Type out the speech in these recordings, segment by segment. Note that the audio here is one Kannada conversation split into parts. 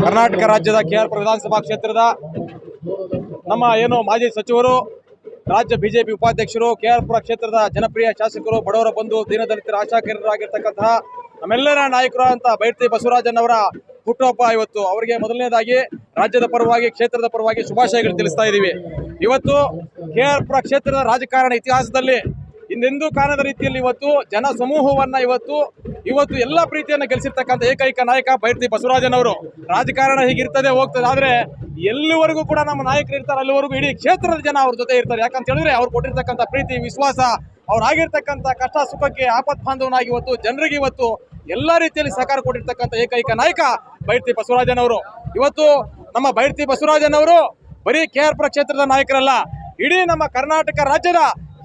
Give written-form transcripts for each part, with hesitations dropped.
ಕರ್ನಾಟಕ ರಾಜ್ಯದ KR ವಿಧಾನಸಭಾ ಕ್ಷೇತ್ರದ ನಮ್ಮ ಏನು ಮಾಜಿ ಸಚಿವರು, ರಾಜ್ಯ ಬಿಜೆಪಿ ಉಪಾಧ್ಯಕ್ಷರು, KR ಕ್ಷೇತ್ರದ ಜನಪ್ರಿಯ ಶಾಸಕರು, ಬಡವರ ಬಂಧು, ದೀನದಲಿತರ ಆಶಾಕಿರಣರಾಗಿರ್ತಕ್ಕಂತಹ ನಮ್ಮೆಲ್ಲರ ನಾಯಕರು ಅಂತ ಬೈರತಿ ಬಸವರಾಜನವರ ಹುಟ್ಟುಹಬ್ಬ ಇವತ್ತು. ಅವರಿಗೆ ಮೊದಲನೇದಾಗಿ ರಾಜ್ಯದ ಪರವಾಗಿ, ಕ್ಷೇತ್ರದ ಪರವಾಗಿ ಶುಭಾಶಯಗಳು ತಿಳಿಸ್ತಾ ಇದ್ದೀವಿ. ಇವತ್ತು KR ಕ್ಷೇತ್ರದ ರಾಜಕಾರಣ ಇತಿಹಾಸದಲ್ಲಿ ಹಿಂದೆಂದೂ ಕಾಣದ ರೀತಿಯಲ್ಲಿ ಇವತ್ತು ಜನ ಸಮೂಹವನ್ನ ಇವತ್ತು ಎಲ್ಲ ಪ್ರೀತಿಯನ್ನು ಗೆಲ್ಲಿಸಿರ್ತಕ್ಕಂಥ ಏಕೈಕ ನಾಯಕ ಬೈರತಿ ಬಸವರಾಜನವರು. ರಾಜಕಾರಣ ಹೀಗಿರ್ತದೆ, ಹೋಗ್ತದೆ, ಆದ್ರೆ ಎಲ್ಲಿವರೆಗೂ ಕೂಡ ನಮ್ಮ ನಾಯಕರು ಇರ್ತಾರೆ ಅಲ್ಲಿವರೆಗೂ ಇಡೀ ಕ್ಷೇತ್ರದ ಜನ ಅವ್ರ ಜೊತೆ ಇರ್ತಾರೆ. ಯಾಕಂತ ಹೇಳಿದ್ರೆ ಅವ್ರು ಕೊಟ್ಟಿರ್ತಕ್ಕಂಥ ಪ್ರೀತಿ, ವಿಶ್ವಾಸ, ಅವ್ರಾಗಿರ್ತಕ್ಕಂಥ ಕಷ್ಟ ಸುಖಕ್ಕೆ ಆಪತ್ ಬಾಂಧವನಾಗಿ ಇವತ್ತು ಜನರಿಗೆ ಇವತ್ತು ಎಲ್ಲ ರೀತಿಯಲ್ಲಿ ಸಹಕಾರ ಕೊಟ್ಟಿರ್ತಕ್ಕಂಥ ಏಕೈಕ ನಾಯಕ ಬೈರತಿ ಬಸವರಾಜನವರು. ಇವತ್ತು ನಮ್ಮ ಬೈರತಿ ಬಸವರಾಜನವರು ಬರೀ KR ಕ್ಷೇತ್ರದ ನಾಯಕರಲ್ಲ, ಇಡೀ ನಮ್ಮ ಕರ್ನಾಟಕ ರಾಜ್ಯದ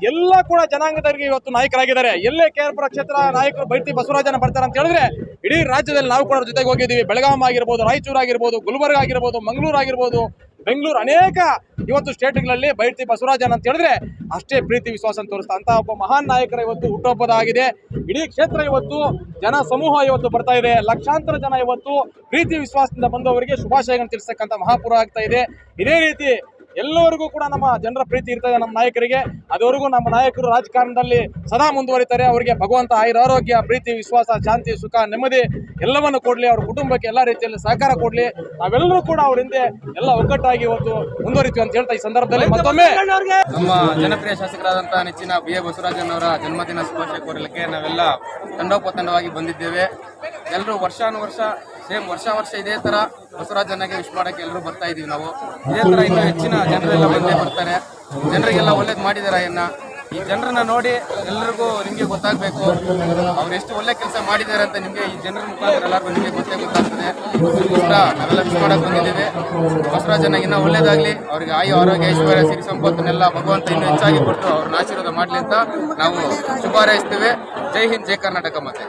ಎಲ್ಲ ಕೂಡ ಜನಾಂಗದವರಿಗೆ ಇವತ್ತು ನಾಯಕರಾಗಿದ್ದಾರೆ. ಎಲ್ಲೇ KR ಕ್ಷೇತ್ರ ನಾಯಕರು ಬೈರತಿ ಬಸವರಾಜನ ಬರ್ತಾರೆ ಅಂತ ಹೇಳಿದ್ರೆ ಇಡೀ ರಾಜ್ಯದಲ್ಲಿ ನಾವು ಕೂಡ ಜೊತೆಗೆ ಹೋಗಿದ್ದೀವಿ. ಬೆಳಗಾಂ ಆಗಿರ್ಬೋದು, ರಾಯಚೂರು ಆಗಿರ್ಬೋದು, ಗುಲ್ಬರ್ಗ ಆಗಿರ್ಬೋದು, ಮಂಗಳೂರು ಆಗಿರ್ಬೋದು, ಬೆಂಗಳೂರು, ಅನೇಕ ಇವತ್ತು ಸ್ಟೇಟ್ಗಳಲ್ಲಿ ಬೈರತಿ ಬಸವರಾಜನ್ ಅಂತ ಹೇಳಿದ್ರೆ ಅಷ್ಟೇ ಪ್ರೀತಿ ವಿಶ್ವಾಸ ತೋರಿಸ್ತಾ ಅಂತ ಒಬ್ಬ ಮಹಾನ್ ನಾಯಕರ ಇವತ್ತು ಹುಟ್ಟುಹಬ್ಬದ ಆಗಿದೆ. ಇಡೀ ಕ್ಷೇತ್ರ ಇವತ್ತು ಜನ ಸಮೂಹ ಇವತ್ತು ಬರ್ತಾ ಇದೆ. ಲಕ್ಷಾಂತರ ಜನ ಇವತ್ತು ಪ್ರೀತಿ ವಿಶ್ವಾಸದಿಂದ ಬಂದವರಿಗೆ ಶುಭಾಶಯಗಳನ್ನು ತಿಳಿಸ್ತಕ್ಕಂಥ ಮಹಾಪುರ ಆಗ್ತಾ ಇದೆ. ಇದೇ ರೀತಿ ಎಲ್ಲರಿಗೂ ಕೂಡ ನಮ್ಮ ಜನರ ಪ್ರೀತಿ ಇರ್ತದೆ ನಮ್ಮ ನಾಯಕರಿಗೆ. ಅದುವರೆಗೂ ನಮ್ಮ ನಾಯಕರು ರಾಜಕಾರಣದಲ್ಲಿ ಸದಾ ಮುಂದುವರಿತಾರೆ. ಅವರಿಗೆ ಭಗವಂತ ಆರೋಗ್ಯ, ಪ್ರೀತಿ, ವಿಶ್ವಾಸ, ಶಾಂತಿ, ಸುಖ, ನೆಮ್ಮದಿ ಎಲ್ಲವನ್ನು ಕೊಡ್ಲಿ. ಅವ್ರ ಕುಟುಂಬಕ್ಕೆ ಎಲ್ಲ ರೀತಿಯಲ್ಲಿ ಸಹಕಾರ ಕೊಡ್ಲಿ. ನಾವೆಲ್ಲರೂ ಕೂಡ ಅವ್ರ ಹಿಂದೆ ಎಲ್ಲ ಒಗ್ಗಟ್ಟಾಗಿ ಇವತ್ತು ಮುಂದುವರಿತೀವಿ ಅಂತ ಹೇಳ್ತಾ ಈ ಸಂದರ್ಭದಲ್ಲಿ ಮತ್ತೊಮ್ಮೆ ನಮ್ಮ ಜನಪ್ರಿಯ ಶಾಸಕರಾದಂತಹ ನೆಚ್ಚಿನ BA ಬಸವರಾಜನ್ ಅವರ ಜನ್ಮದಿನ ಶುಭಾಶಯ ಕೋರಲಿಕ್ಕೆ ನಾವೆಲ್ಲ ತಂಡೋಪತಂಡವಾಗಿ ಬಂದಿದ್ದೇವೆ. ಎಲ್ಲರೂ ವರ್ಷಾನುವರ್ಷ ಸೇಮ್ ವರ್ಷ ಇದೇ ತರ ಬಸವರಾಜನಿಗೆ ವಿಶ್ ಮಾಡಕ್ಕೆ ಎಲ್ಲರೂ ಬರ್ತಾ ಇದೀವಿ. ನಾವು ಇದೇ ತರ ಇನ್ನೂ ಹೆಚ್ಚಿನ ಜನರೆಲ್ಲ ಬಂದೇ ಬರ್ತಾರೆ. ಜನರಿಗೆಲ್ಲ ಒಳ್ಳೇದು ಮಾಡಿದ್ದಾರೆ. ಈ ಜನರನ್ನ ನೋಡಿ ಎಲ್ಲರಿಗೂ ನಿಮಗೆ ಗೊತ್ತಾಗಬೇಕು ಅವ್ರು ಎಷ್ಟು ಒಳ್ಳೆ ಕೆಲಸ ಮಾಡಿದ್ದಾರೆ ಅಂತ. ನಿಮಗೆ ಈ ಜನರ ಮುಖಾಂತರ ಎಲ್ಲರಿಗೂ ನಿಮಗೆ ಗೊತ್ತಾಗ್ತದೆ. ನಾವೆಲ್ಲ ವಿಶ್ ಮಾಡಕ್ ಬಂದಿದ್ದೇವೆ. ಬಸವರಾಜನಿಗೆ ಇನ್ನೂ ಒಳ್ಳೇದಾಗ್ಲಿ, ಅವ್ರಿಗೆ ಆರೋಗ್ಯ, ಐಶ್ವರ್ಯ, ಸಿರಿ ಸಂಪತ್ತನ್ನೆಲ್ಲ ಭಗವಂತ ಇನ್ನೂ ಹೆಚ್ಚಾಗಿ ಕೊಟ್ಟು ಅವ್ರನ್ನ ಆಶೀರ್ವಾದ ಮಾಡಲಿ ಅಂತ ನಾವು ಶುಭ ಹಾರೈಸ್ತೇವೆ. ಜೈ ಹಿಂದ್, ಜೈ ಕರ್ನಾಟಕ. ಮತ್ತೆ